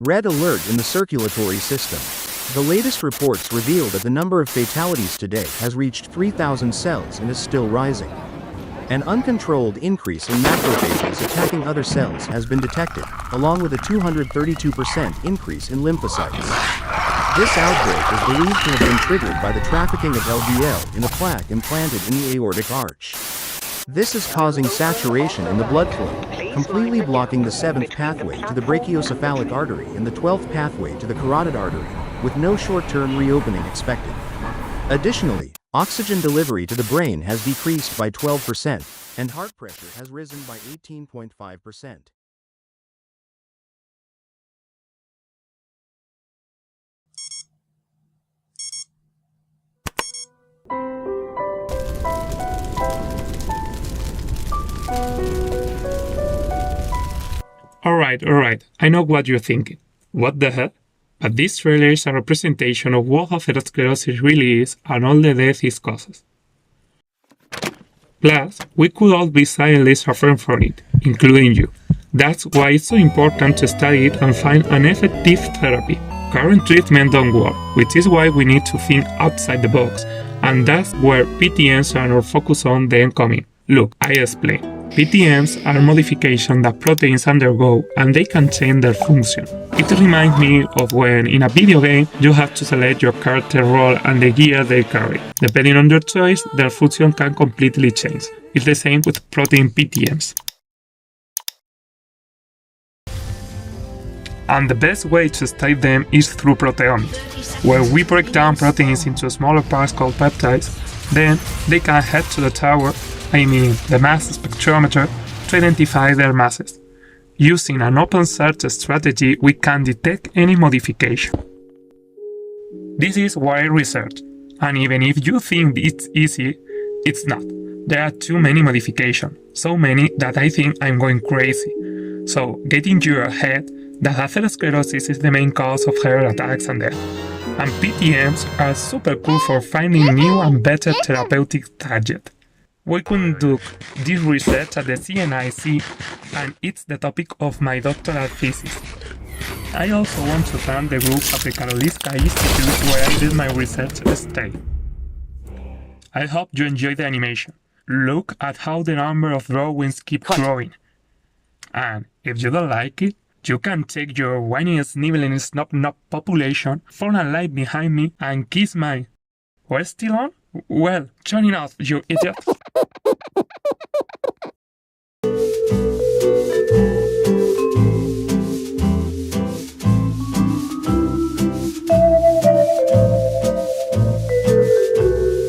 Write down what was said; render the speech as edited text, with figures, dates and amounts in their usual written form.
Red alert in the circulatory system. The latest reports reveal that the number of fatalities today has reached 3,000 cells and is still rising. An uncontrolled increase in macrophages attacking other cells has been detected, along with a 232% increase in lymphocytes. This outbreak is believed to have been triggered by the trafficking of LDL in a plaque implanted in the aortic arch. This is causing saturation in the blood flow, completely blocking the 7th pathway to the brachiocephalic artery and the 12th pathway to the carotid artery, with no short-term reopening expected. Additionally, oxygen delivery to the brain has decreased by 12%, and heart pressure has risen by 18.5%. Alright, I know what you're thinking. What the hell? But this trailer is a representation of what atherosclerosis really is and all the death it causes. Plus, we could all be silently suffering from it, including you. That's why it's so important to study it and find an effective therapy. Current treatment don't work, which is why we need to think outside the box, and that's where PTMs are our focus on then coming. Look, I explain. PTMs are modifications that proteins undergo and they can change their function. It reminds me of when in a video game you have to select your character role and the gear they carry. Depending on your choice, their function can completely change. It's the same with protein PTMs. And the best way to study them is through proteomics, where we break down proteins into smaller parts called peptides. Then they can head to the tower, the mass spectrometer, to identify their masses. Using an open search strategy, we can detect any modification. This is what I research, and even if you think it's easy, it's not. There are too many modifications, so many that I think I'm going crazy. So get into your head that atherosclerosis is the main cause of heart attacks and death, and PTMs are super cool for finding new and better therapeutic targets. We conduct this research at the CNIC, and it's the topic of my doctoral thesis. I also want to thank the group at the Karolinska Institute where I did my research stay. I hope you enjoy the animation. Look at how the number of drawings keep growing. And if you don't like it, you can take your whiny sniveling snob population, fall and lie behind me, and kiss mine. We're still on? Well, turn it off, you idiot.